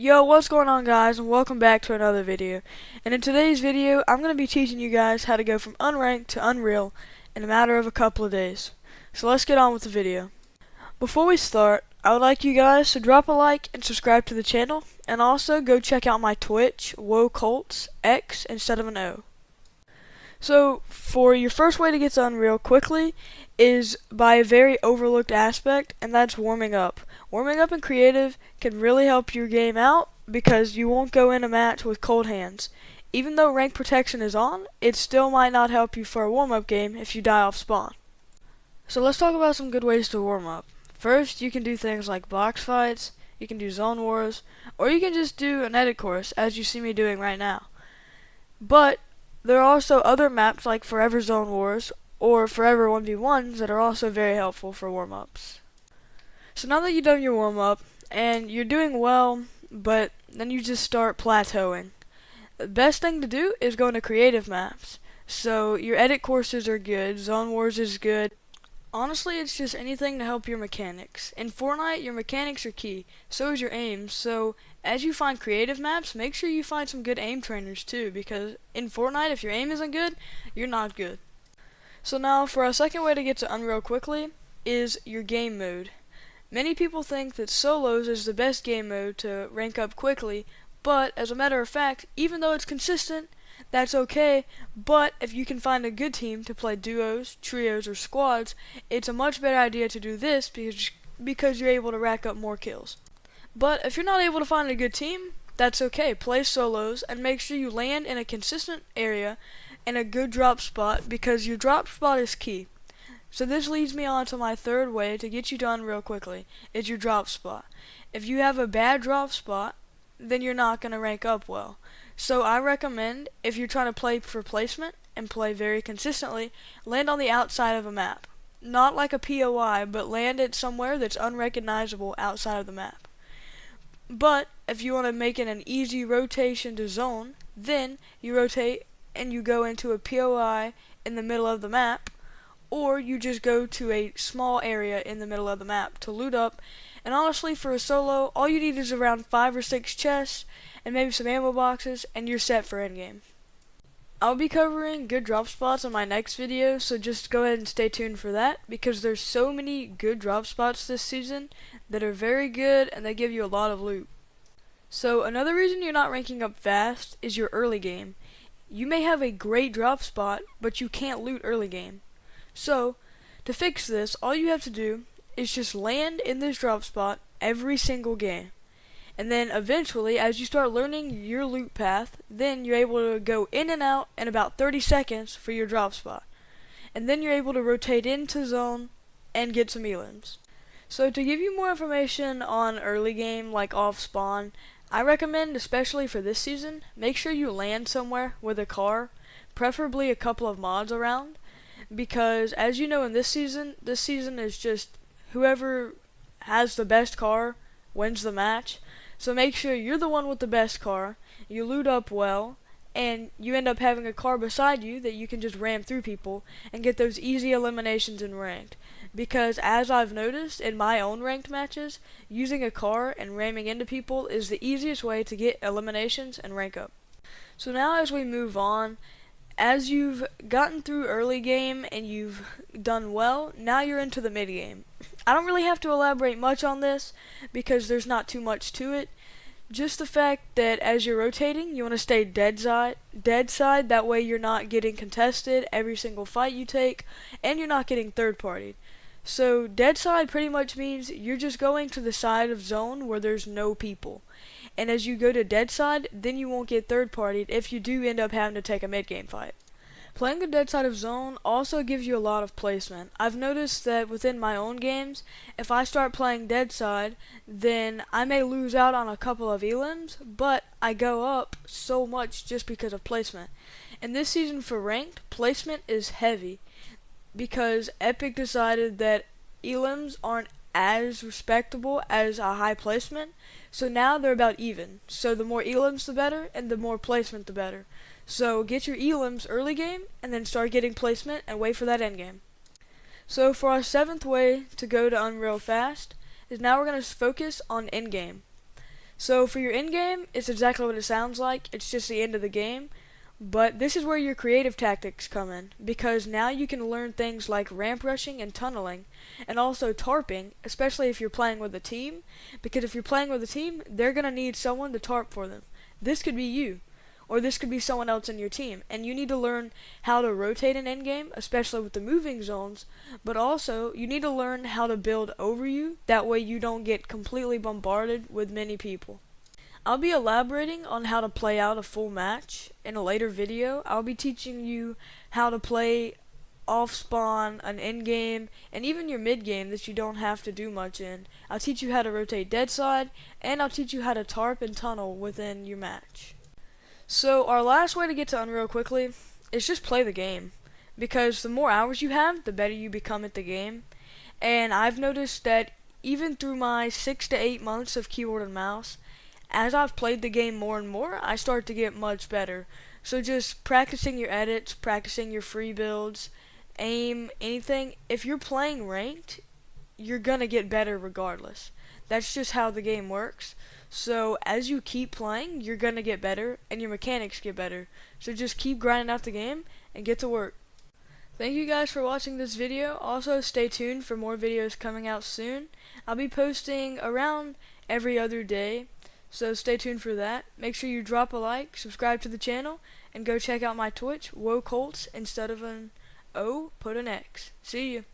Yo, what's going on, guys, and welcome back to another video. And in today's video, I'm going to be teaching you guys how to go from unranked to unreal in a matter of a couple of days. So let's get on with the video. Before we start, I would like you guys to drop a like and subscribe to the channel, and also go check out my Twitch, WoColts, X instead of an O. So, for your first way to get to Unreal quickly is by a very overlooked aspect, and that's warming up. Warming up in creative can really help your game out because you won't go in a match with cold hands. Even though rank protection is on, it still might not help you for a warm-up game if you die off spawn. So let's talk about some good ways to warm up. First, you can do things like box fights, you can do zone wars, or you can just do an edit course as you see me doing right now. But there are also other maps like Forever Zone Wars or Forever 1v1s that are also very helpful for warm-ups. So now that you've done your warm-up and you're doing well, but then you just start plateauing, the best thing to do is go into creative maps. So your edit courses are good, Zone Wars is good. Honestly, it's just anything to help your mechanics. In Fortnite, your mechanics are key, so is your aim. So as you find creative maps, make sure you find some good aim trainers too, because in Fortnite, if your aim isn't good, you're not good. So now, for our second way to get to Unreal quickly is your game mode. Many people think that solos is the best game mode to rank up quickly, but as a matter of fact, even though it's consistent, that's okay, but if you can find a good team to play duos, trios, or squads, it's a much better idea to do this because you're able to rack up more kills. But if you're not able to find a good team, that's okay. Play solos and make sure you land in a consistent area and a good drop spot because your drop spot is key. So this leads me on to my third way to get you done real quickly, is your drop spot. If you have a bad drop spot, then you're not going to rank up well. So I recommend, if you're trying to play for placement and play very consistently, land on the outside of a map. Not like a POI, but land it somewhere that's unrecognizable outside of the map. But if you want to make it an easy rotation to zone, then you rotate and you go into a POI in the middle of the map, or you just go to a small area in the middle of the map to loot up. And honestly, for a solo, all you need is around 5 or 6 chests and maybe some ammo boxes, and you're set for endgame. I'll be covering good drop spots in my next video, so just go ahead and stay tuned for that, because there's so many good drop spots this season that are very good and they give you a lot of loot. So another reason you're not ranking up fast is your early game. You may have a great drop spot, but you can't loot early game. So, to fix this, all you have to do is just land in this drop spot every single game. And then eventually, as you start learning your loot path, then you're able to go in and out in about 30 seconds for your drop spot. And then you're able to rotate into zone and get some elims. So to give you more information on early game, like off spawn, I recommend, especially for this season, make sure you land somewhere with a car, preferably a couple of mods around. Because as you know, in this season is just whoever has the best car wins the match. So make sure you're the one with the best car, you loot up well, and you end up having a car beside you that you can just ram through people and get those easy eliminations in ranked. Because as I've noticed in my own ranked matches, using a car and ramming into people is the easiest way to get eliminations and rank up. So now as we move on, as you've gotten through early game and you've done well, now you're into the mid game. I don't really have to elaborate much on this because there's not too much to it. Just the fact that as you're rotating, you want to stay dead side, that way you're not getting contested every single fight you take, and you're not getting third partied. So dead side pretty much means you're just going to the side of zone where there's no people. And as you go to dead side, then you won't get third partied if you do end up having to take a mid game fight. Playing the dead side of zone also gives you a lot of placement. I've noticed that within my own games, if I start playing dead side, then I may lose out on a couple of elims, but I go up so much just because of placement. And this season for ranked, placement is heavy, because Epic decided that elims aren't as respectable as a high placement, so now they're about even. So the more elims the better, and the more placement the better. So get your elims early game, and then start getting placement, and wait for that end game. So for our 7th way to go to Unreal fast, is now we're going to focus on end game. So for your end game, it's exactly what it sounds like. It's just the end of the game. But this is where your creative tactics come in, because now you can learn things like ramp rushing and tunneling, and also tarping, especially if you're playing with a team, because if you're playing with a team, they're going to need someone to tarp for them. This could be you, or this could be someone else in your team, and you need to learn how to rotate an endgame, especially with the moving zones, but also you need to learn how to build over you, that way you don't get completely bombarded with many people. I'll be elaborating on how to play out a full match in a later video. I'll be teaching you how to play off spawn, an end game, and even your mid game that you don't have to do much in. I'll teach you how to rotate dead side, and I'll teach you how to tarp and tunnel within your match. So our last way to get to Unreal quickly is just play the game, because the more hours you have, the better you become at the game. And I've noticed that even through my 6 to 8 months of keyboard and mouse, as I've played the game more and more, I start to get much better. So just practicing your edits, practicing your free builds, aim, anything. If you're playing ranked, you're gonna get better regardless. That's just how the game works. So as you keep playing, you're gonna get better, and your mechanics get better. So just keep grinding out the game and get to work. Thank you guys for watching this video. Also, stay tuned for more videos coming out soon. I'll be posting around every other day, so stay tuned for that. Make sure you drop a like, subscribe to the channel, and go check out my Twitch, WoColts. Instead of an O, put an X. See you.